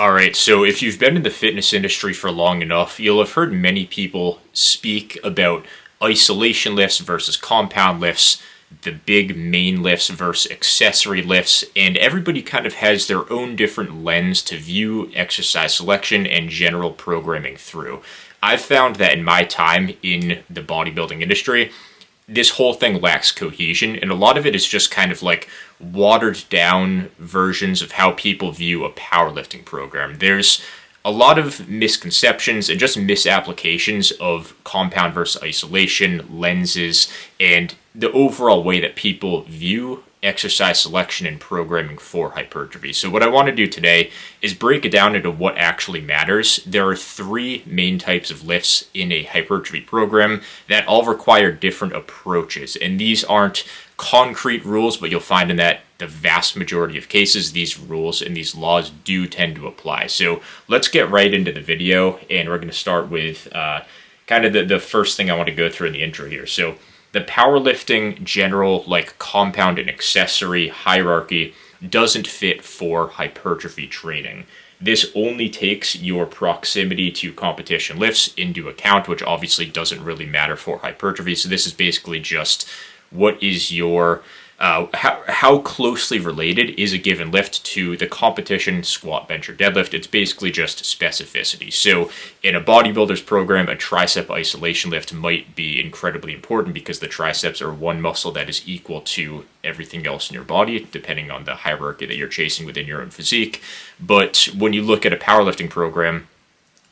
All right, so if you've been in the fitness industry for long enough, you'll have heard many people speak about isolation lifts versus compound lifts, the big main lifts versus accessory lifts, and everybody kind of has their own different lens to view exercise selection and general programming through. I've found that in my time in the bodybuilding industry, this whole thing lacks cohesion, and a lot of it is just kind of like watered down versions of how people view a powerlifting program. There's a lot of misconceptions and just misapplications of compound versus isolation, lenses, and the overall way that people view exercise selection and programming for hypertrophy. So what I want to do today is break it down into what actually matters. There are three main types of lifts in a hypertrophy program that all require different approaches. And these aren't concrete rules, but you'll find in that the vast majority of cases, these rules and these laws do tend to apply. So let's get right into the video, and we're going to start with kind of the first thing I want to go through in the intro here. So the powerlifting general, like compound and accessory hierarchy doesn't fit for hypertrophy training. This only takes your proximity to competition lifts into account, which obviously doesn't really matter for hypertrophy. So this is basically just what is your how closely related is a given lift to the competition squat, bench, or deadlift. It's basically just specificity. So in a bodybuilder's program, a tricep isolation lift might be incredibly important because the triceps are one muscle that is equal to everything else in your body, depending on the hierarchy that you're chasing within your own physique. But when you look at a powerlifting program,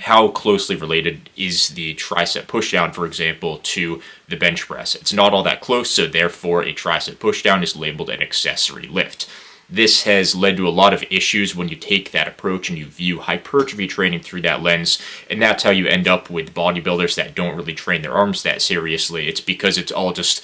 how closely related is the tricep pushdown, for example, to the bench press? It's not all that close, so therefore a tricep pushdown is labeled an accessory lift. This has led to a lot of issues when you take that approach and you view hypertrophy training through that lens, and that's how you end up with bodybuilders that don't really train their arms that seriously. It's because it's all just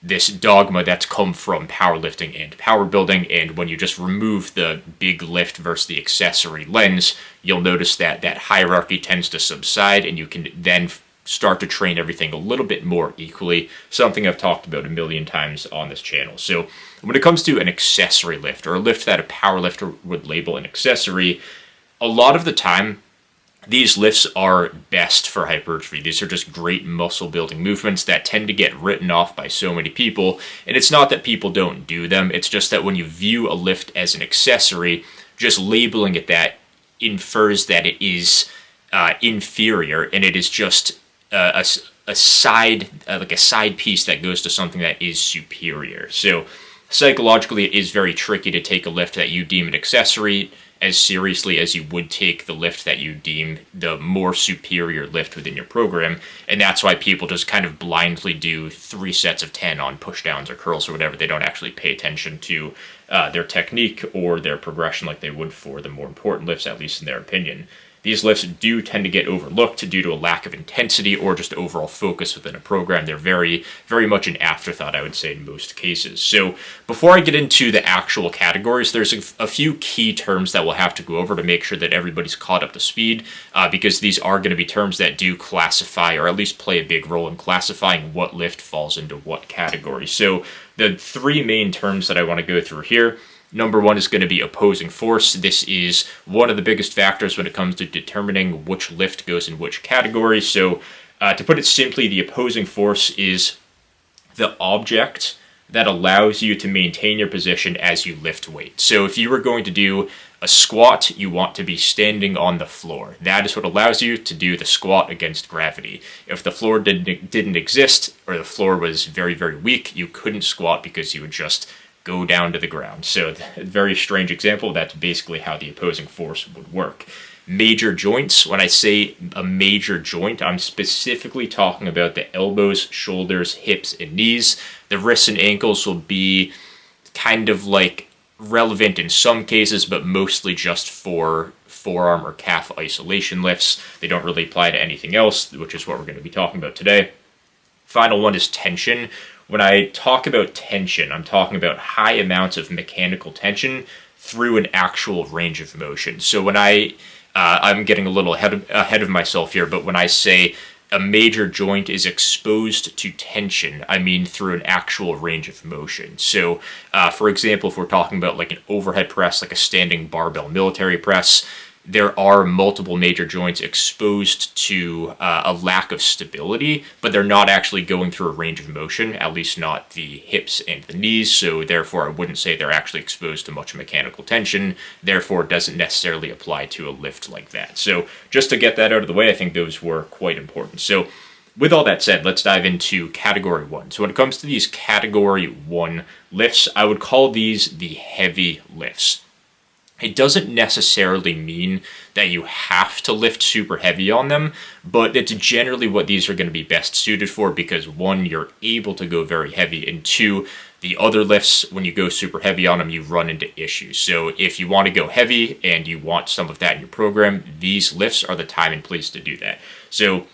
this dogma that's come from powerlifting and power building, and when you just remove the big lift versus the accessory lens, you'll notice that that hierarchy tends to subside, and you can then start to train everything a little bit more equally, something I've talked about a million times on this channel. So when it comes to an accessory lift, or a lift that a powerlifter would label an accessory, a lot of the time these lifts are best for hypertrophy. These are just great muscle building movements that tend to get written off by so many people. And it's not that people don't do them. It's just that when you view a lift as an accessory, just labeling it that infers that it is inferior, and it is just a side, like a side piece that goes to something that is superior. So psychologically, it is very tricky to take a lift that you deem an accessory as seriously as you would take the lift that you deem the more superior lift within your program. And that's why people just kind of blindly do 3 sets of 10 on pushdowns or curls or whatever. They don't actually pay attention to their technique or their progression like they would for the more important lifts, at least in their opinion. These lifts do tend to get overlooked due to a lack of intensity or just overall focus within a program. They're very, very much an afterthought, I would say, in most cases. So before I get into the actual categories, there's a few key terms that we'll have to go over to make sure that everybody's caught up to speed, because these are going to be terms that do classify, or at least play a big role in classifying what lift falls into what category. So the three main terms that I want to go through here. Number one is going to be opposing force. This is one of the biggest factors when it comes to determining which lift goes in which category. So to put it simply, the opposing force is the object that allows you to maintain your position as you lift weight. So if you were going to do a squat, you want to be standing on the floor. That is what allows you to do the squat against gravity. If the floor didn't exist, or the floor was very, very weak, you couldn't squat because you would just go down to the ground. So a very strange example. That's basically how the opposing force would work. Major joints. When I say a major joint, I'm specifically talking about the elbows, shoulders, hips, and knees. The wrists and ankles will be kind of like relevant in some cases, but mostly just for forearm or calf isolation lifts. They don't really apply to anything else, which is what we're going to be talking about today. Final one is tension. When I talk about tension, I'm talking about high amounts of mechanical tension through an actual range of motion. So when I'm getting a little ahead of myself here, but when I say a major joint is exposed to tension, I mean through an actual range of motion. So, for example, if we're talking about like an overhead press, like a standing barbell military press, there are multiple major joints exposed to a lack of stability, but they're not actually going through a range of motion, at least not the hips and the knees, so therefore I wouldn't say they're actually exposed to much mechanical tension, therefore it doesn't necessarily apply to a lift like that. So just to get that out of the way, I think those were quite important. So with all that said, let's dive into category 1. So when it comes to these category 1 lifts, I would call these the heavy lifts. It doesn't necessarily mean that you have to lift super heavy on them, but it's generally what these are going to be best suited for because 1, you're able to go very heavy, and 2, the other lifts, when you go super heavy on them, you run into issues. So if you want to go heavy and you want some of that in your program, these lifts are the time and place to do that. So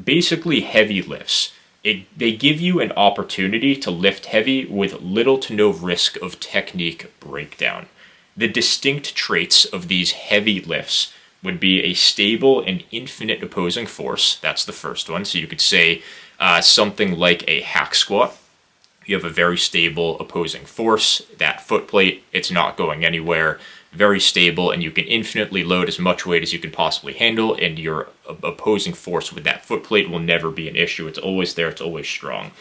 basically heavy lifts, they give you an opportunity to lift heavy with little to no risk of technique breakdown. The distinct traits of these heavy lifts would be a stable and infinite opposing force. That's the first one. So you could say something like a hack squat. You have a very stable opposing force. That foot plate, it's not going anywhere. Very stable, and you can infinitely load as much weight as you can possibly handle, and your opposing force with that foot plate will never be an issue. It's always there. It's always strong.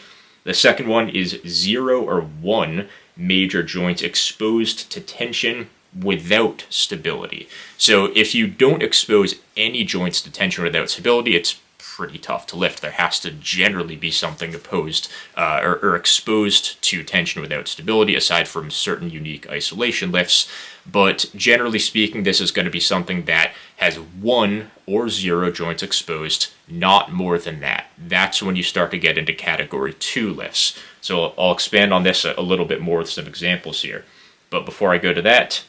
The second one is 0 or 1 major joints exposed to tension without stability. So if you don't expose any joints to tension without stability, it's pretty tough to lift. There has to generally be something opposed or exposed to tension without stability, aside from certain unique isolation lifts. But generally speaking, this is going to be something that has 1 or 0 joints exposed, not more than that. That's when you start to get into category 2 lifts. So I'll expand on this a little bit more with some examples here. But before I go to that,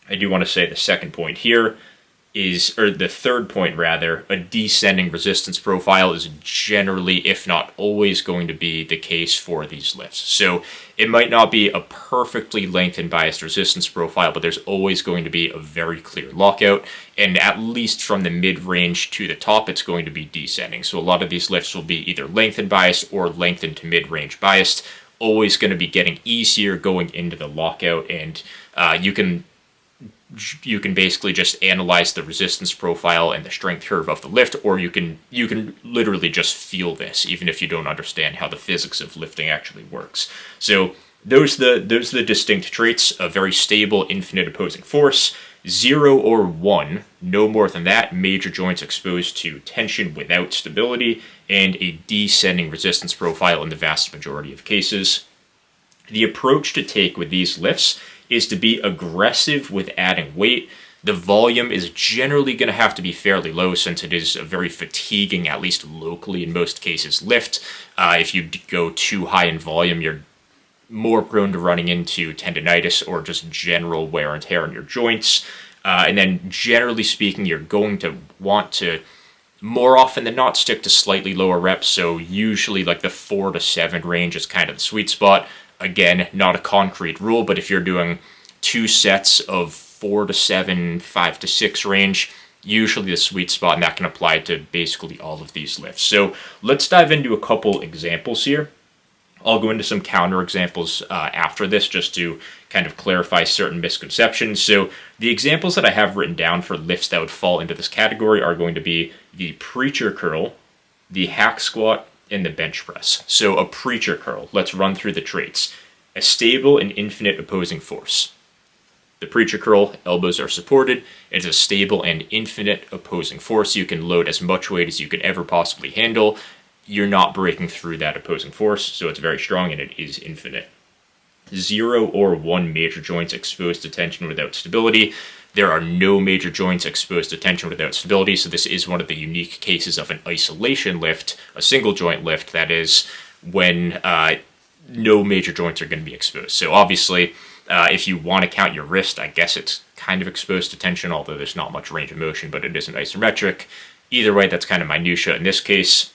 I do want to say the second point here is, or the third point rather, a descending resistance profile is generally, if not always, going to be the case for these lifts. So it might not be a perfectly lengthened biased resistance profile, but there's always going to be a very clear lockout, and at least from the mid-range to the top, it's going to be descending. So a lot of these lifts will be either lengthened biased or lengthened to mid-range biased, always going to be getting easier going into the lockout, and you can basically just analyze the resistance profile and the strength curve of the lift, or you can literally just feel this, even if you don't understand how the physics of lifting actually works. So those are the distinct traits: a very stable, infinite opposing force, 0 or 1, no more than that, major joints exposed to tension without stability, and a descending resistance profile in the vast majority of cases. The approach to take with these lifts is to be aggressive with adding weight. The volume is generally going to have to be fairly low since it is a very fatiguing, at least locally in most cases, lift. If you go too high in volume, you're more prone to running into tendinitis or just general wear and tear in your joints. And then generally speaking, you're going to want to, more often than not, stick to slightly lower reps. So usually like the 4 to 7 range is kind of the sweet spot. Again, not a concrete rule, but if you're doing 2 sets of 4 to 7, 5 to 6 range, usually the sweet spot, and that can apply to basically all of these lifts. So let's dive into a couple examples here. I'll go into some counter examples after this just to kind of clarify certain misconceptions. So the examples that I have written down for lifts that would fall into this category are going to be the preacher curl, the hack squat, and the bench press. So a preacher curl, let's run through the traits. A stable and infinite opposing force. The preacher curl, elbows are supported. It's a stable and infinite opposing force. You can load as much weight as you could ever possibly handle. You're not breaking through that opposing force, so it's very strong and it is infinite. 0 or 1 major joints exposed to tension without stability. There are no major joints exposed to tension without stability, so this is one of the unique cases of an isolation lift, a single joint lift, that is, when no major joints are going to be exposed. So obviously, if you want to count your wrist, I guess it's kind of exposed to tension, although there's not much range of motion, but it isn't isometric. Either way, that's kind of minutia in this case.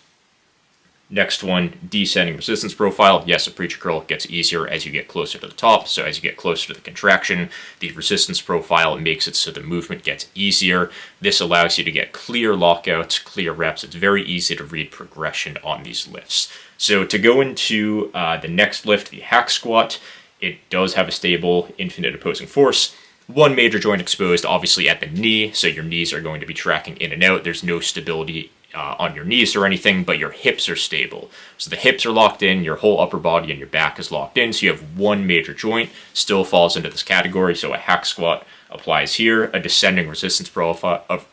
Next one, descending resistance profile. Yes, a preacher curl gets easier as you get closer to the top. So as you get closer to the contraction, the resistance profile makes it so the movement gets easier. This allows you to get clear lockouts, clear reps. It's very easy to read progression on these lifts. So to go into the next lift, the hack squat, it does have a stable, infinite opposing force. one major joint exposed, obviously at the knee, so your knees are going to be tracking in and out. There's no stability on your knees or anything, but your hips are stable. So the hips are locked in, your whole upper body and your back is locked in, so you have one major joint, still falls into this category. So a hack squat applies here. A descending resistance profile of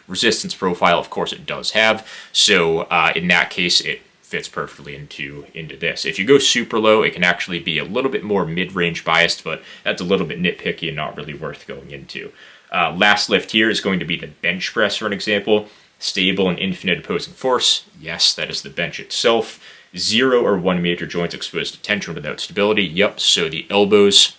resistance profile, of course it does have. So in that case, it fits perfectly into this. If you go super low, it can actually be a little bit more mid-range biased, but that's a little bit nitpicky and not really worth going into. Last lift here is going to be the bench press, for an example. Stable and infinite opposing force. Yes, that is the bench itself. 0 or 1 major joints exposed to tension without stability. Yep, so the elbows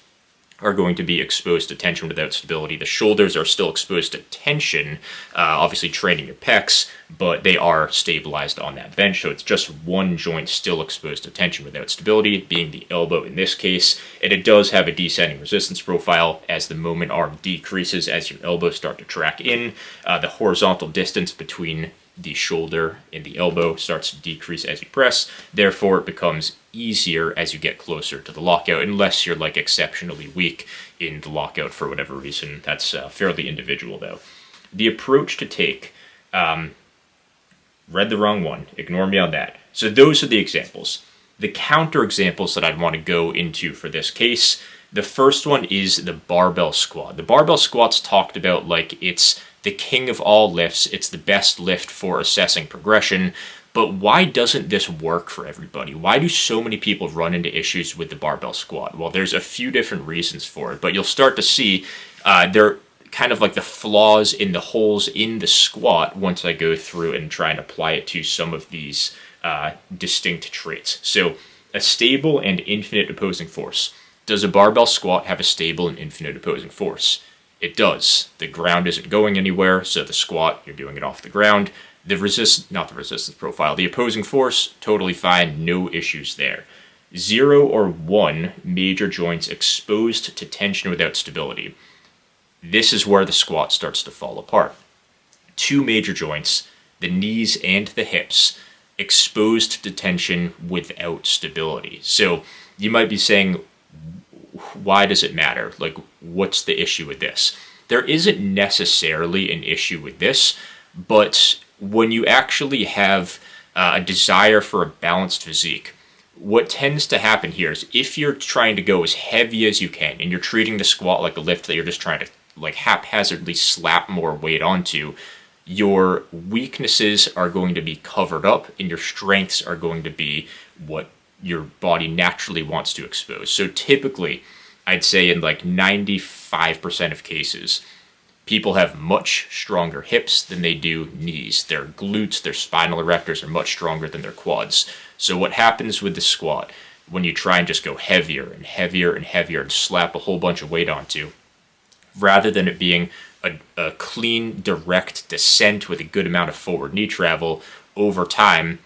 are going to be exposed to tension without stability. The shoulders are still exposed to tension, obviously training your pecs, but they are stabilized on that bench. So it's just one joint still exposed to tension without stability, being the elbow in this case. And it does have a descending resistance profile as the moment arm decreases as your elbows start to track in. The horizontal distance between the shoulder and the elbow starts to decrease as you press. Therefore, it becomes easier as you get closer to the lockout, unless you're like exceptionally weak in the lockout for whatever reason. That's fairly individual though. The approach to take, read the wrong one, ignore me on that. So those are the examples. The counter examples that I'd want to go into for this case, the first one is the barbell squat. The barbell squat's talked about like it's the king of all lifts. It's the best lift for assessing progression. But why doesn't this work for everybody? Why do so many people run into issues with the barbell squat? Well, there's a few different reasons for it, but you'll start to see they're kind of like the flaws in the holes in the squat once I go through and try and apply it to some of these distinct traits. So a stable and infinite opposing force. Does a barbell squat have a stable and infinite opposing force? It does. The ground isn't going anywhere, so the squat, you're doing it off the ground. The resistance profile, the opposing force, totally fine, no issues there. 0 or 1 major joints exposed to tension without stability. This is where the squat starts to fall apart. 2 major joints, the knees and the hips, exposed to tension without stability. So you might be saying, why does it matter? Like, what's the issue with this? There isn't necessarily an issue with this, but when you actually have a desire for a balanced physique, what tends to happen here is if you're trying to go as heavy as you can and you're treating the squat like a lift that you're just trying to like haphazardly slap more weight onto, your weaknesses are going to be covered up and your strengths are going to be what your body naturally wants to expose. So typically, I'd say in like 95% of cases, people have much stronger hips than they do knees. Their glutes, their spinal erectors are much stronger than their quads. So what happens with the squat when you try and just go heavier and heavier and heavier and slap a whole bunch of weight onto, rather than it being a clean, direct descent with a good amount of forward knee travel over time,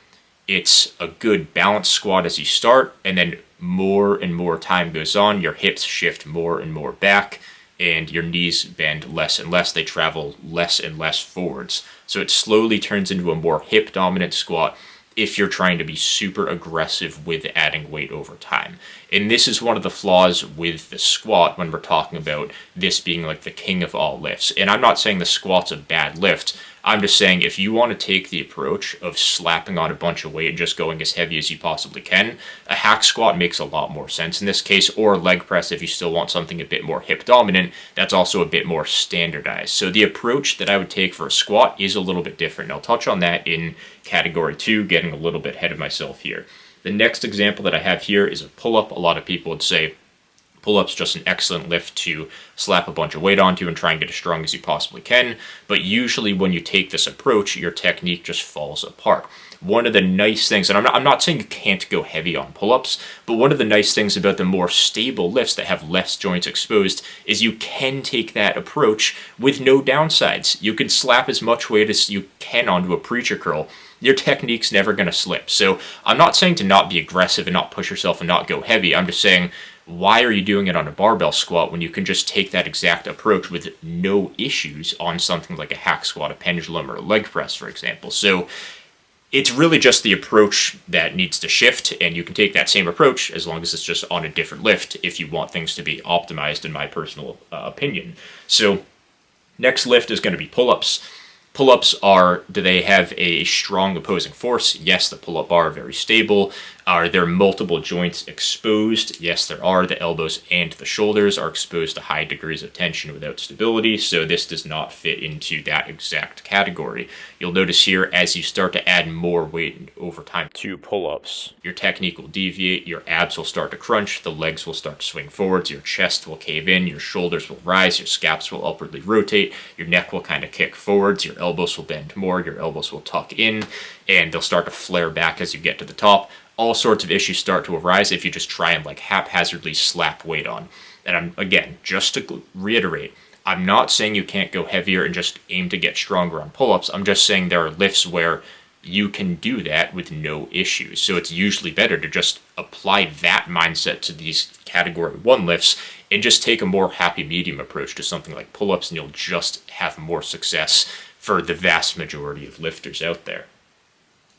it's a good balanced squat as you start, and then more and more time goes on, your hips shift more and more back, and your knees bend less and less. They travel less and less forwards. So it slowly turns into a more hip-dominant squat if you're trying to be super aggressive with adding weight over time. And this is one of the flaws with the squat when we're talking about this being like the king of all lifts. And I'm not saying the squat's a bad lift. I'm just saying if you want to take the approach of slapping on a bunch of weight and just going as heavy as you possibly can, a hack squat makes a lot more sense in this case, or a leg press if you still want something a bit more hip dominant, that's also a bit more standardized. So the approach that I would take for a squat is a little bit different. And I'll touch on that in category 2, getting a little bit ahead of myself here. The next example that I have here is a pull-up. A lot of people would say pull-up's just an excellent lift to slap a bunch of weight onto and try and get as strong as you possibly can, but usually when you take this approach, your technique just falls apart. One of the nice things, and I'm not saying you can't go heavy on pull-ups, but one of the nice things about the more stable lifts that have less joints exposed is you can take that approach with no downsides. You can slap as much weight as you can onto a preacher curl. Your technique's never going to slip. So I'm not saying to not be aggressive and not push yourself and not go heavy. I'm just saying, why are you doing it on a barbell squat when you can just take that exact approach with no issues on something like a hack squat, a pendulum, or a leg press, for example? So it's really just the approach that needs to shift, and you can take that same approach as long as it's just on a different lift if you want things to be optimized, in my personal opinion. So next lift is going to be pull-ups. Pull-ups are, do they have a strong opposing force? Yes, the pull-up bar are very stable. Are there multiple joints exposed? Yes, there are. The elbows and the shoulders are exposed to high degrees of tension without stability, so this does not fit into that exact category. You'll notice here, as you start to add more weight over time to pull-ups, your technique will deviate, your abs will start to crunch, the legs will start to swing forwards, your chest will cave in, your shoulders will rise, your scaps will upwardly rotate, your neck will kind of kick forwards, your elbows will bend more, your elbows will tuck in, and they'll start to flare back as you get to the top. All sorts of issues start to arise if you just try and like haphazardly slap weight on. And again, just to reiterate, I'm not saying you can't go heavier and just aim to get stronger on pull-ups. I'm just saying there are lifts where you can do that with no issues. So it's usually better to just apply that mindset to these category 1 lifts and just take a more happy medium approach to something like pull-ups, and you'll just have more success for the vast majority of lifters out there.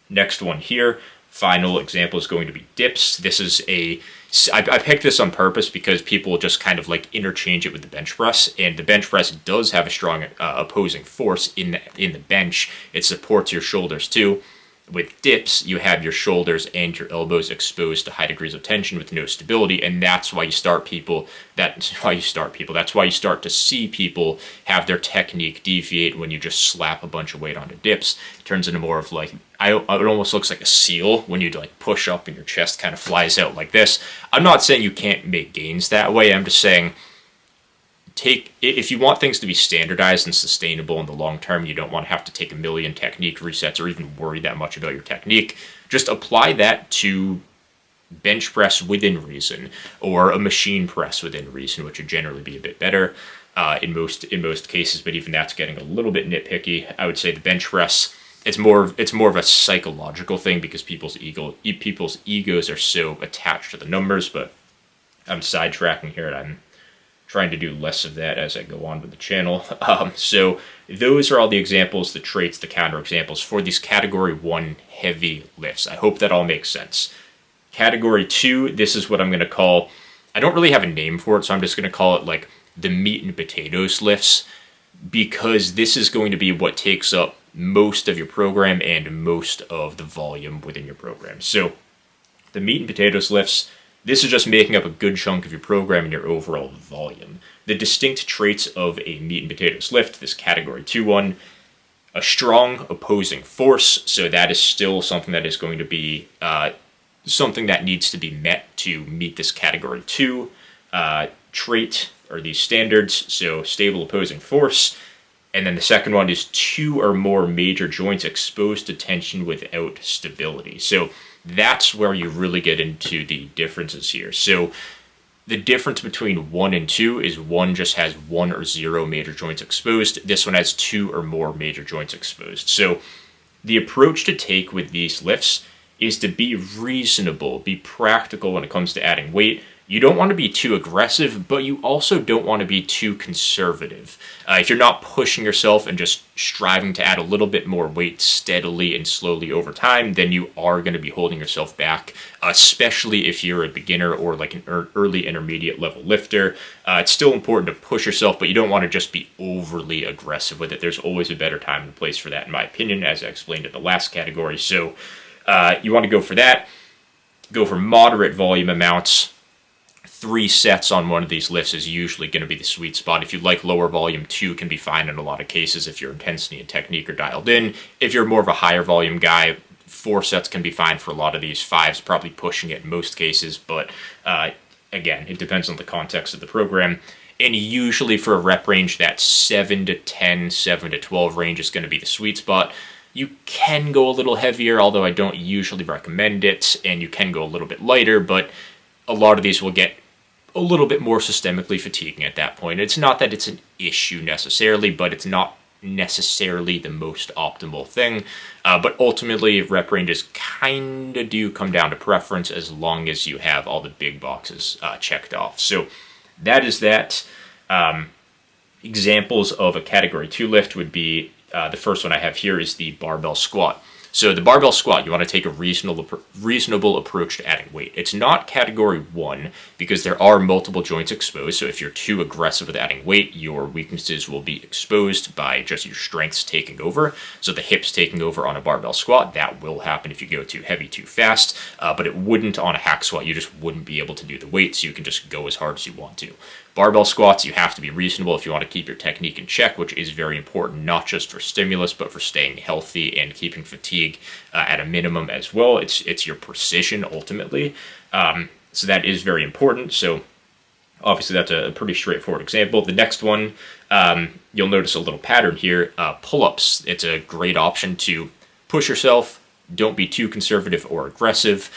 Next one here. Final example is going to be dips. This is I picked this on purpose because people just kind of like interchange it with the bench press, and the bench press does have a strong opposing force in the bench. It supports your shoulders too. With dips, you have your shoulders and your elbows exposed to high degrees of tension with no stability, and that's why you start to see people have their technique deviate when you just slap a bunch of weight onto dips. It turns into more of like, it almost looks like a seal when you like push up and your chest kind of flies out like this. I'm not saying you can't make gains that way. I'm just saying, if you want things to be standardized and sustainable in the long term, you don't want to have to take a million technique resets or even worry that much about your technique. Just apply that to bench press within reason, or a machine press within reason, which would generally be a bit better in most cases. But even that's getting a little bit nitpicky. I would say the bench press, it's more of a psychological thing because people's egos are so attached to the numbers. But I'm sidetracking here, and I'm trying to do less of that as I go on with the channel. So those are all the examples, the traits, the counterexamples for these category 1 heavy lifts. I hope that all makes sense. Category 2, this is what I'm going to call, I don't really have a name for it, so I'm just going to call it like the meat and potatoes lifts, because this is going to be what takes up most of your program and most of the volume within your program. So the meat and potatoes lifts, this is just making up a good chunk of your program and your overall volume. The distinct traits of a meat and potatoes lift, this category 2 one, a strong opposing force, so that is still something that is going to be something that needs to be met to meet this category 2 trait, or these standards, so stable opposing force. And then the second one is 2 or more major joints exposed to tension without stability. So that's where you really get into the differences here. So the difference between 1 and 2 is 1 just has 1 or 0 major joints exposed. This one has 2 or more major joints exposed. So the approach to take with these lifts is to be reasonable, be practical when it comes to adding weight. You don't want to be too aggressive, but you also don't want to be too conservative. If you're not pushing yourself and just striving to add a little bit more weight steadily and slowly over time, then you are going to be holding yourself back, especially if you're a beginner or like an early intermediate level lifter. It's still important to push yourself, but you don't want to just be overly aggressive with it. There's always a better time and place for that, in my opinion, as I explained in the last category. So you want to go for that. Go for moderate volume amounts. 3 sets on one of these lifts is usually going to be the sweet spot. If you like lower volume, 2 can be fine in a lot of cases if your intensity and technique are dialed in. If you're more of a higher volume guy, 4 sets can be fine for a lot of these. 5's probably pushing it in most cases, but again, it depends on the context of the program. And usually for a rep range, that 7 to 10, 7 to 12 range is going to be the sweet spot. You can go a little heavier, although I don't usually recommend it, and you can go a little bit lighter, but a lot of these will get a little bit more systemically fatiguing at that point. It's not that it's an issue necessarily, but it's not necessarily the most optimal thing. But ultimately, rep ranges kind of do come down to preference as long as you have all the big boxes checked off. So that is that. Examples of a category 2 lift would be, the first one I have here is the barbell squat. So the barbell squat, you want to take a reasonable approach to adding weight. It's not category 1 because there are multiple joints exposed. So if you're too aggressive with adding weight, your weaknesses will be exposed by just your strengths taking over. So the hips taking over on a barbell squat, that will happen if you go too heavy too fast, but it wouldn't on a hack squat. You just wouldn't be able to do the weight, so you can just go as hard as you want to. Barbell squats, you have to be reasonable if you want to keep your technique in check, which is very important, not just for stimulus, but for staying healthy and keeping fatigue at a minimum as well. It's your precision ultimately. So that is very important. So obviously that's a pretty straightforward example. The next one, you'll notice a little pattern here, pull-ups. It's a great option to push yourself. Don't be too conservative or aggressive,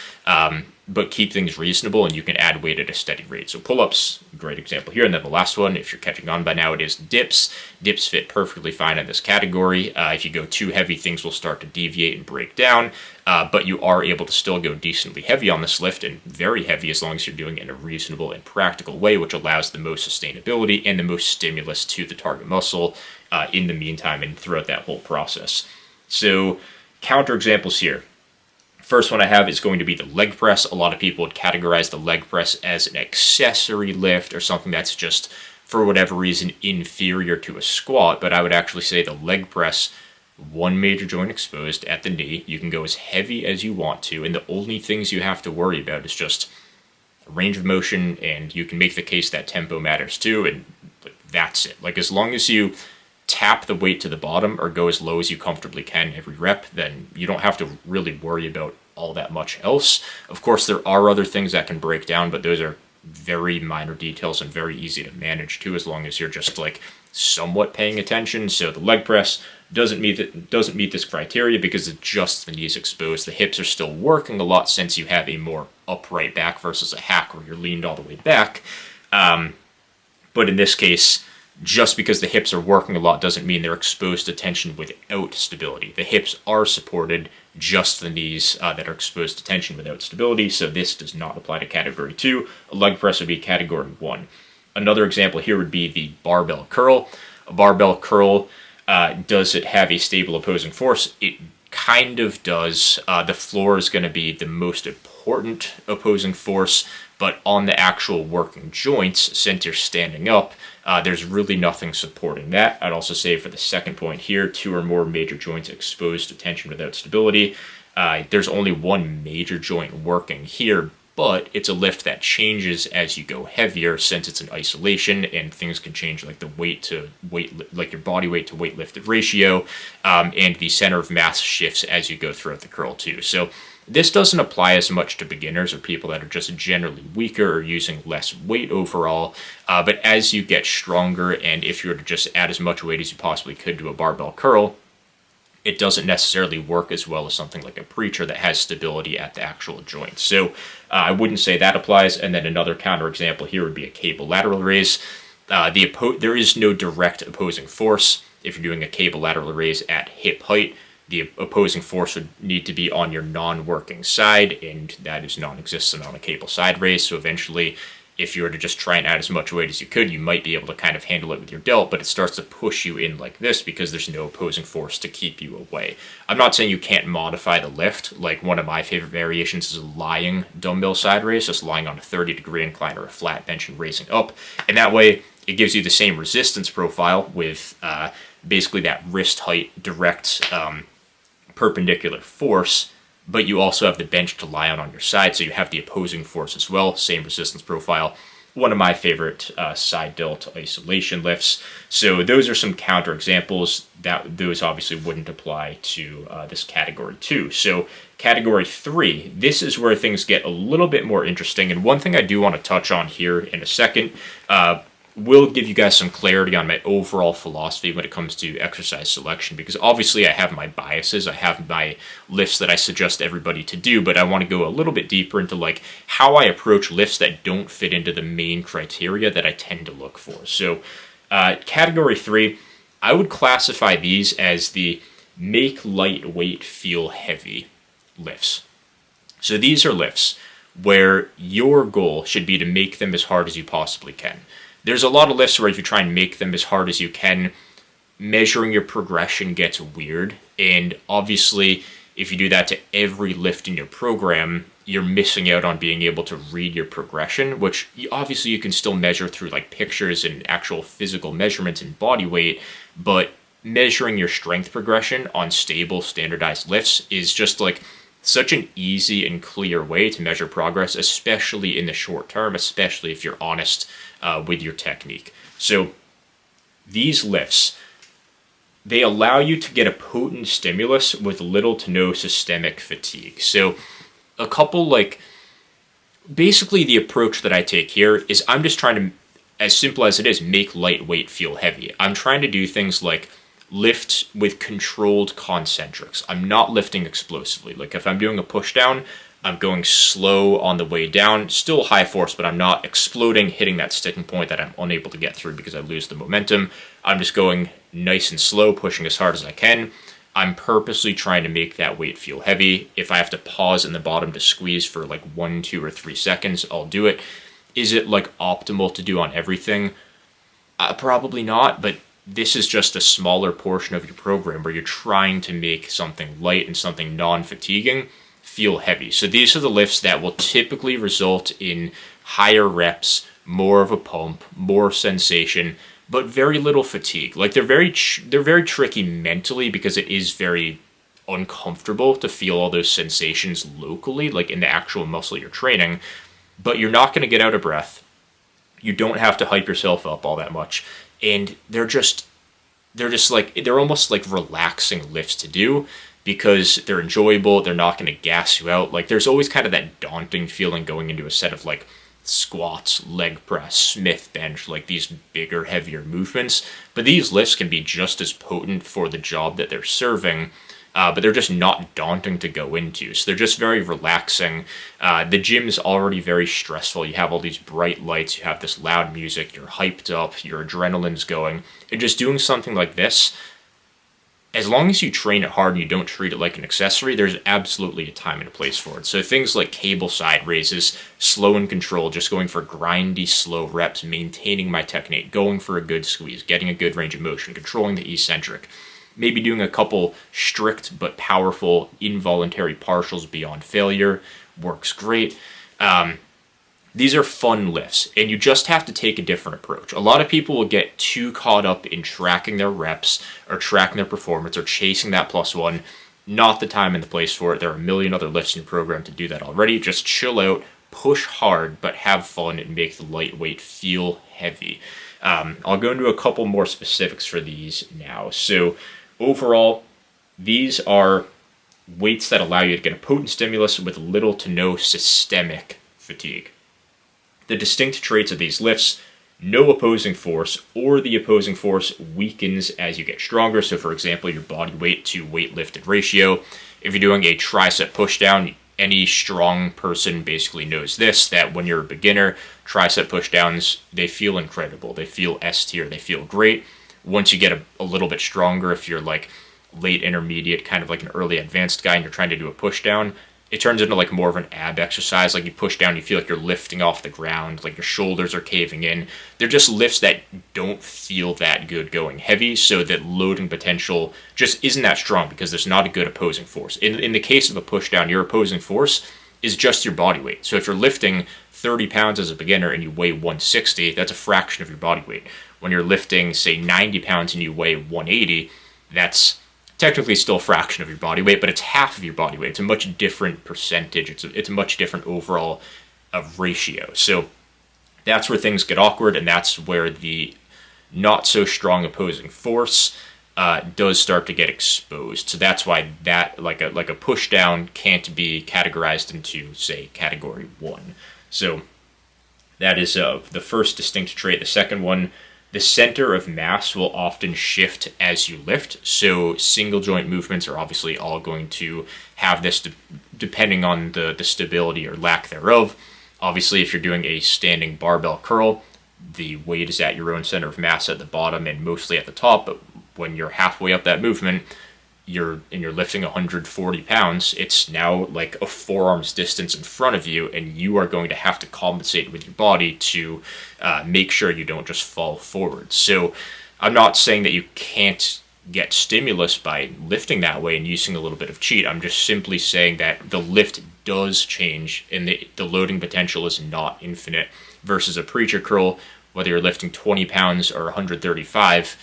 but keep things reasonable, and you can add weight at a steady rate. So pull-ups, great example here. And then the last one, if you're catching on by now, it is dips. Dips fit perfectly fine in this category. If you go too heavy, things will start to deviate and break down, but you are able to still go decently heavy on this lift, and very heavy as long as you're doing it in a reasonable and practical way, which allows the most sustainability and the most stimulus to the target muscle in the meantime and throughout that whole process. So counterexamples here. First one I have is going to be the leg press. A lot of people would categorize the leg press as an accessory lift or something that's just, for whatever reason, inferior to a squat, but I would actually say the leg press, one major joint exposed at the knee, you can go as heavy as you want to, and the only things you have to worry about is just range of motion, and you can make the case that tempo matters too, and that's it. Like, as long as you tap the weight to the bottom or go as low as you comfortably can every rep, then you don't have to really worry about all that much else. Of course, there are other things that can break down, but those are very minor details and very easy to manage too, as long as you're just like somewhat paying attention. So the leg press doesn't meet this criteria because it's just the knees exposed. The hips are still working a lot since you have a more upright back versus a hack where you're leaned all the way back. But in this case, just because the hips are working a lot doesn't mean they're exposed to tension without stability. The hips are supported, just the knees that are exposed to tension without stability, so this does not apply to category 2. A leg press would be category 1. Another example here would be the barbell curl. A barbell curl, does it have a stable opposing force? It kind of does. The floor is going to be the most important opposing force, but on the actual working joints, since you're standing up, there's really nothing supporting that. I'd also say for the second point here, 2 or more major joints exposed to tension without stability. There's only one major joint working here, but it's a lift that changes as you go heavier since it's in isolation, and things can change like the weight to weight, like your body weight to weight lifted ratio, and the center of mass shifts as you go throughout the curl too. So this doesn't apply as much to beginners or people that are just generally weaker or using less weight overall, but as you get stronger, and if you were to just add as much weight as you possibly could to a barbell curl, it doesn't necessarily work as well as something like a preacher that has stability at the actual joint. So I wouldn't say that applies. And then another counterexample here would be a cable lateral raise. There is no direct opposing force. If you're doing a cable lateral raise at hip height, the opposing force would need to be on your non-working side, and that is non-existent on a cable side raise. So eventually, if you were to just try and add as much weight as you could, you might be able to kind of handle it with your delt, but it starts to push you in like this because there's no opposing force to keep you away. I'm not saying you can't modify the lift. Like, one of my favorite variations is a lying dumbbell side raise, just lying on a 30-degree incline or a flat bench and raising up. And that way, it gives you the same resistance profile with basically that wrist height direct perpendicular force, but you also have the bench to lie on your side, so you have the opposing force as well, same resistance profile. One of my favorite side delt isolation lifts. So those are some counter examples. Those obviously wouldn't apply to this category 2. So category 3, this is where things get a little bit more interesting, and one thing I do want to touch on here in a second, will give you guys some clarity on my overall philosophy when it comes to exercise selection, because obviously I have my biases, I have my lifts that I suggest everybody to do, but I want to go a little bit deeper into like how I approach lifts that don't fit into the main criteria that I tend to look for. So category 3, I would classify these as the make lightweight feel heavy lifts. So these are lifts where your goal should be to make them as hard as you possibly can. There's a lot of lifts where if you try and make them as hard as you can, measuring your progression gets weird. And obviously, if you do that to every lift in your program, you're missing out on being able to read your progression, which obviously you can still measure through like pictures and actual physical measurements and body weight, but measuring your strength progression on stable, standardized lifts is just like such an easy and clear way to measure progress, especially in the short term, especially if you're honest with your technique. So these lifts, they allow you to get a potent stimulus with little to no systemic fatigue. So a couple, like, basically the approach that I take here is I'm just trying to, as simple as it is, make lightweight feel heavy. I'm trying to do things like lift with controlled concentrics. I'm not lifting explosively. Like if I'm doing a push down, I'm going slow on the way down, still high force, but I'm not exploding, hitting that sticking point that I'm unable to get through because I lose the momentum. I'm just going nice and slow, pushing as hard as I can. I'm purposely trying to make that weight feel heavy. If I have to pause in the bottom to squeeze for like 1, 2, or 3 seconds, I'll do it. Is it like optimal to do on everything? Probably not, but this is just a smaller portion of your program where you're trying to make something light and something non-fatiguing feel heavy. So these are the lifts that will typically result in higher reps, more of a pump, more sensation, but very little fatigue. Like they're very tricky mentally because it is very uncomfortable to feel all those sensations locally, like in the actual muscle you're training, but you're not going to get out of breath. You don't have to hype yourself up all that much. And they're almost like relaxing lifts to do because they're enjoyable. They're not going to gas you out. Like there's always kind of that daunting feeling going into a set of like squats, leg press, Smith bench, like these bigger, heavier movements. But these lifts can be just as potent for the job that they're serving, but they're just not daunting to go into. So they're just very relaxing. The gym's already very stressful. You have all these bright lights, you have this loud music, you're hyped up, your adrenaline's going. And just doing something like this, as long as you train it hard and you don't treat it like an accessory, there's absolutely a time and a place for it. So things like cable side raises, slow and controlled, just going for grindy, slow reps, maintaining my technique, going for a good squeeze, getting a good range of motion, controlling the eccentric, maybe doing a couple strict but powerful involuntary partials beyond failure works great. These are fun lifts, and you just have to take a different approach. A lot of people will get too caught up in tracking their reps or tracking their performance or chasing that +1. Not the time and the place for it. There are a million other lifts in your program to do that already. Just chill out, push hard, but have fun and make the lightweight feel heavy. I'll go into a couple more specifics for these now. So overall, these are weights that allow you to get a potent stimulus with little to no systemic fatigue. The distinct traits of these lifts: no opposing force, or the opposing force weakens as you get stronger. So for example, your body weight to weight lifted ratio. If you're doing a tricep push down, any strong person basically knows this, that when you're a beginner, tricep push downs, they feel incredible. They feel S tier, they feel great. Once you get a little bit stronger, if you're like late intermediate, kind of like an early advanced guy, and you're trying to do a push down, it turns into like more of an ab exercise. Like you push down, you feel like you're lifting off the ground, like your shoulders are caving in. They're just lifts that don't feel that good going heavy, so that loading potential just isn't that strong because there's not a good opposing force. In the case of a push down, your opposing force is just your body weight. So if you're lifting 30 pounds as a beginner and you weigh 160, that's a fraction of your body weight. When you're lifting, say, 90 pounds and you weigh 180, that's technically still a fraction of your body weight, but it's half of your body weight. It's a much different percentage. It's a much different overall ratio. So that's where things get awkward, and that's where the not so strong opposing force does start to get exposed. So that's why that like a push down can't be categorized into, say, category 1. So that is the first distinct trait. The second one: the center of mass will often shift as you lift. So single joint movements are obviously all going to have this depending on the stability or lack thereof. Obviously, if you're doing a standing barbell curl, the weight is at your own center of mass at the bottom and mostly at the top. But when you're halfway up that movement, you're lifting 140 pounds, it's now like a forearm's distance in front of you, and you are going to have to compensate with your body to make sure you don't just fall forward. So I'm not saying that you can't get stimulus by lifting that way and using a little bit of cheat. I'm just simply saying that the lift does change and the loading potential is not infinite versus a preacher curl. Whether you're lifting 20 pounds or 135,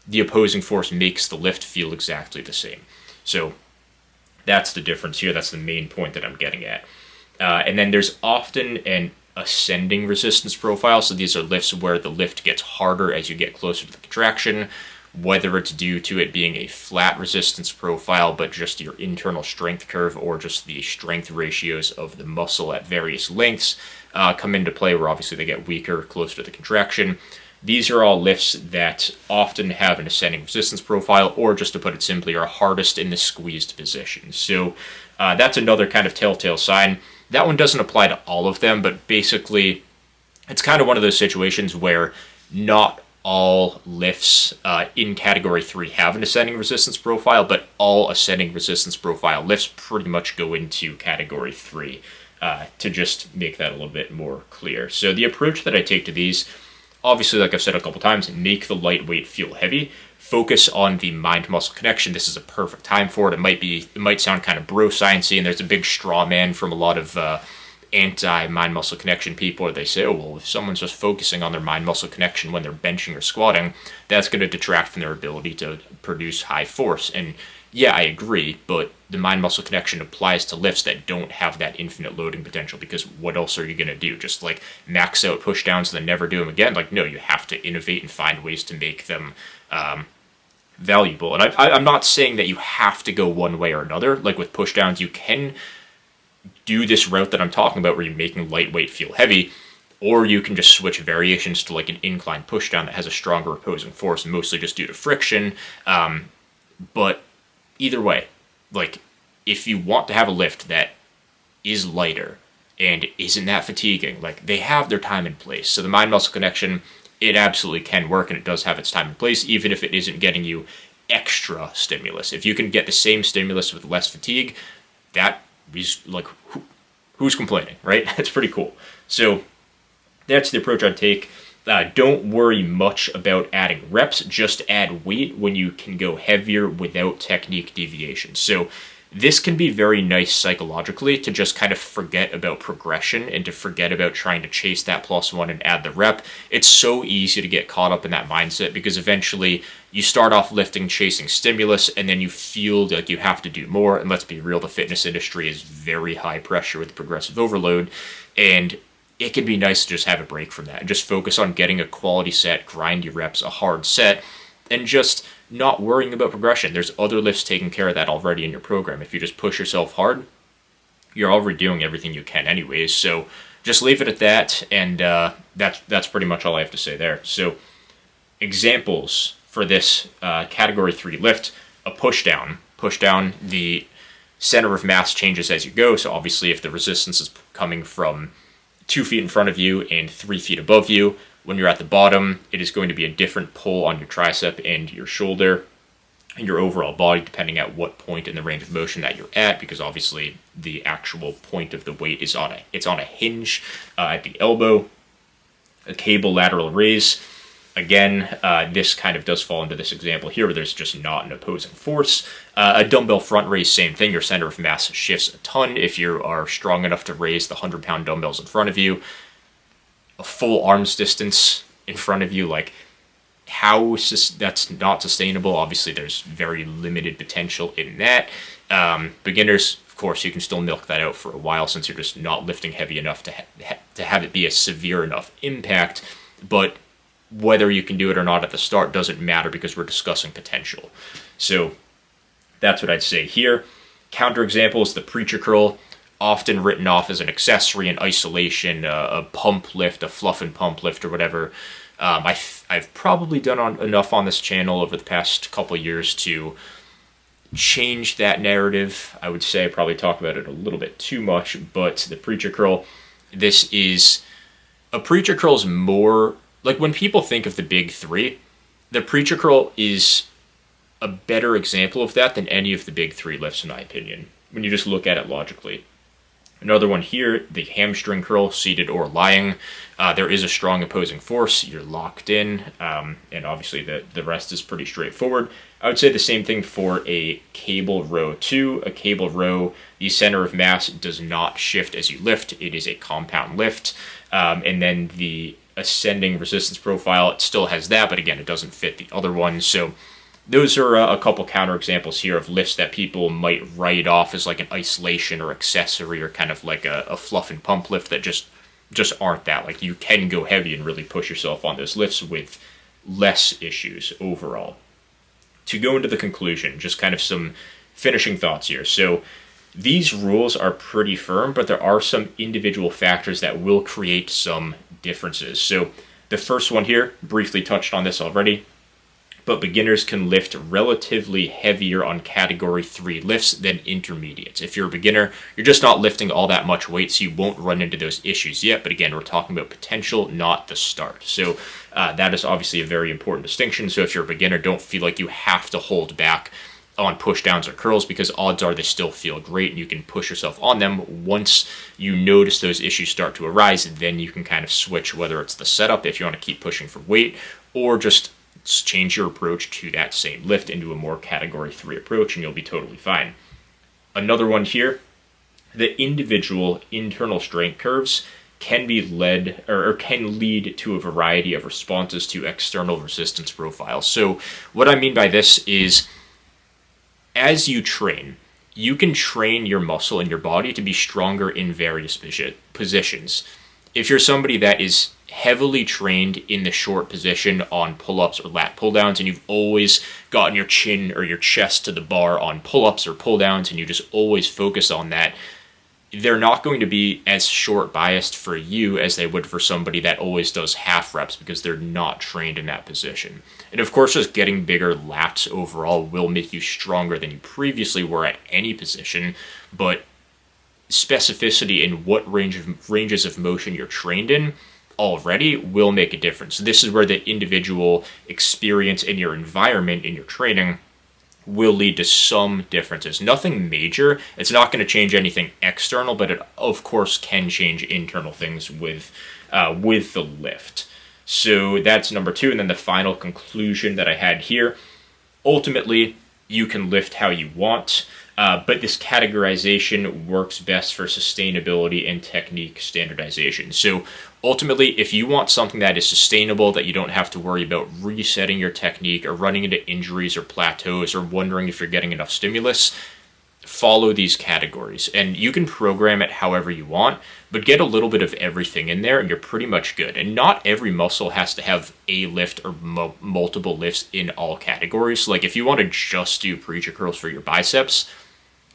the opposing force makes the lift feel exactly the same. So that's the difference here. That's the main point that I'm getting at. And then there's often an ascending resistance profile. So these are lifts where the lift gets harder as you get closer to the contraction, whether it's due to it being a flat resistance profile, but just your internal strength curve or just the strength ratios of the muscle at various lengths come into play, where obviously they get weaker closer to the contraction. These are all lifts that often have an ascending resistance profile, or just to put it simply, are hardest in the squeezed position. So that's another kind of telltale sign. That one doesn't apply to all of them, but basically it's kind of one of those situations where not all lifts in category 3 have an ascending resistance profile, but all ascending resistance profile lifts pretty much go into category 3, to just make that a little bit more clear. So the approach that I take to these, obviously, like I've said a couple times, make the lightweight feel heavy. Focus on the mind-muscle connection. This is a perfect time for it. It might sound kind of bro sciencey, and there's a big straw man from a lot of anti-mind-muscle connection people, where they say, oh, well, if someone's just focusing on their mind-muscle connection when they're benching or squatting, that's going to detract from their ability to produce high force. And yeah, I agree, but the mind-muscle connection applies to lifts that don't have that infinite loading potential, because what else are you going to do? Just like max out push downs and then never do them again? Like, no, you have to innovate and find ways to make them valuable. And I'm not saying that you have to go one way or another. Like with push downs, you can do this route that I'm talking about, where you're making lightweight feel heavy, or you can just switch variations to like an incline push down that has a stronger opposing force, mostly just due to friction. But either way, like if you want to have a lift that is lighter and isn't that fatiguing, like they have their time and place. So the mind-muscle connection, it absolutely can work, and it does have its time and place, even if it isn't getting you extra stimulus. If you can get the same stimulus with less fatigue, that is like, who's complaining, right? That's pretty cool. So that's the approach I'd take. Don't worry much about adding reps, just add weight when you can go heavier without technique deviation. So this can be very nice psychologically, to just kind of forget about progression and to forget about trying to chase that +1 and add the rep. It's so easy to get caught up in that mindset, because eventually you start off lifting chasing stimulus, and then you feel like you have to do more. And let's be real, the fitness industry is very high pressure with progressive overload, and it can be nice to just have a break from that and just focus on getting a quality set, grind your reps, a hard set, and just not worrying about progression. There's other lifts taking care of that already in your program. If you just push yourself hard, you're already doing everything you can anyways. So just leave it at that, and that's pretty much all I have to say there. So examples for this category 3 lift: a push down. Push down, the center of mass changes as you go. So obviously if the resistance is coming from 2 feet in front of you and 3 feet above you, when you're at the bottom, it is going to be a different pull on your tricep and your shoulder and your overall body, depending at what point in the range of motion that you're at, because obviously the actual point of the weight is on a hinge at the elbow. A cable lateral raise. Again, this kind of does fall into this example here, where there's just not an opposing force. A dumbbell front raise, same thing. Your center of mass shifts a ton if you are strong enough to raise the 100-pound dumbbells in front of you. A full arms distance in front of you, like that's not sustainable. Obviously, there's very limited potential in that. Beginners, of course, you can still milk that out for a while, since you're just not lifting heavy enough to have it be a severe enough impact. But whether you can do it or not at the start doesn't matter, because we're discussing potential. So that's what I'd say here. Counterexample is the preacher curl, often written off as an accessory in isolation, a pump lift, a fluff and pump lift, or whatever. I've probably done enough on this channel over the past couple of years to change that narrative. I would say I probably talk about it a little bit too much, but the preacher curl, a preacher curl is more, like when people think of the big 3, the preacher curl is a better example of that than any of the big 3 lifts, in my opinion, when you just look at it logically. Another one here, the hamstring curl, seated or lying. There is a strong opposing force. You're locked in, and obviously the rest is pretty straightforward. I would say the same thing for a cable row too. A cable row, the center of mass does not shift as you lift. It is a compound lift. And then the ascending resistance profile, it still has that, but again, it doesn't fit the other one. So those are a couple counter examples here of lifts that people might write off as like an isolation or accessory, or kind of like a fluff and pump lift that just aren't that. Like, you can go heavy and really push yourself on those lifts with less issues overall. To go into the conclusion, just kind of some finishing thoughts here. So these rules are pretty firm, but there are some individual factors that will create some differences. So the first one here, briefly touched on this already, but beginners can lift relatively heavier on category 3 lifts than intermediates. If you're a beginner, you're just not lifting all that much weight, so you won't run into those issues yet. But again, we're talking about potential, not the start. So that is obviously a very important distinction. So if you're a beginner, don't feel like you have to hold back on push downs or curls, because odds are they still feel great and you can push yourself on them. Once you notice those issues start to arise, then you can kind of switch, whether it's the setup if you want to keep pushing for weight, or just change your approach to that same lift into a more category 3 approach, and you'll be totally fine. Another one here, the individual internal strength curves can be led or can lead to a variety of responses to external resistance profiles. So what I mean by this is, as you train, you can train your muscle in your body to be stronger in various positions. If you're somebody that is heavily trained in the short position on pull-ups or lat pull-downs, and you've always gotten your chin or your chest to the bar on pull-ups or pull-downs, and you just always focus on that, they're not going to be as short biased for you as they would for somebody that always does half reps, because they're not trained in that position. And of course, just getting bigger lats overall will make you stronger than you previously were at any position, but specificity in what ranges of motion you're trained in already will make a difference. This is where the individual experience in your environment, in your training, will lead to some differences. Nothing major. It's not going to change anything external, but it of course can change internal things with the lift. So that's number 2. And then the final conclusion that I had here, ultimately, you can lift how you want, but this categorization works best for sustainability and technique standardization. So ultimately, if you want something that is sustainable, that you don't have to worry about resetting your technique or running into injuries or plateaus or wondering if you're getting enough stimulus, follow these categories. And you can program it however you want, but get a little bit of everything in there and you're pretty much good. And not every muscle has to have a lift or multiple lifts in all categories. Like, if you want to just do preacher curls for your biceps,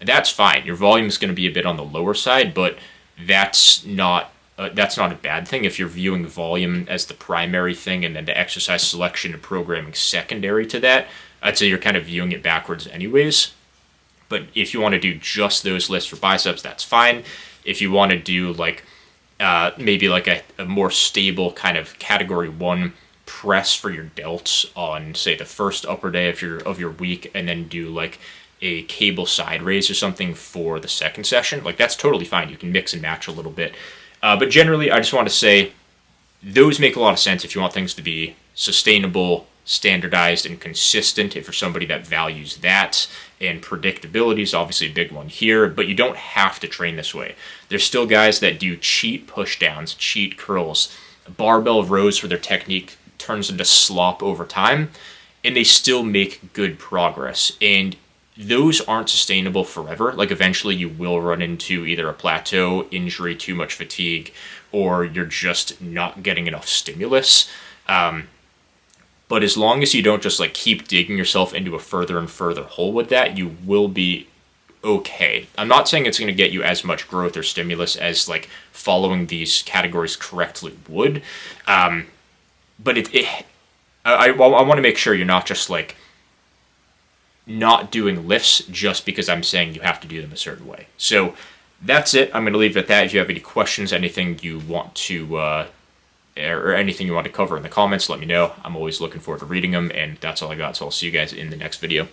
that's fine. Your volume is going to be a bit on the lower side, but that's not a bad thing if you're viewing volume as the primary thing and then the exercise selection and programming secondary to that. I'd say you're kind of viewing it backwards anyways. But if you want to do just those lifts for biceps, that's fine. If you want to do like maybe like a more stable kind of category 1 press for your delts on, say, the first upper day of your week, and then do like a cable side raise or something for the second session, like, that's totally fine. You can mix and match a little bit. But generally, I just want to say those make a lot of sense if you want things to be sustainable, standardized, and consistent. If you're somebody that values that, and predictability is obviously a big one here, but you don't have to train this way. There's still guys that do cheat push downs, cheat curls, barbell rows where their technique turns into slop over time, and they still make good progress. And those aren't sustainable forever. Like, eventually you will run into either a plateau, injury, too much fatigue, or you're just not getting enough stimulus. But as long as you don't just like keep digging yourself into a further and further hole with that, you will be okay. I'm not saying it's going to get you as much growth or stimulus as like following these categories correctly would. But I want to make sure you're not just like not doing lifts just because I'm saying you have to do them a certain way. So that's it. I'm going to leave it at that. If you have any questions, anything you want to, or anything you want to cover in the comments, let me know. I'm always looking forward to reading them, and that's all I got. So I'll see you guys in the next video.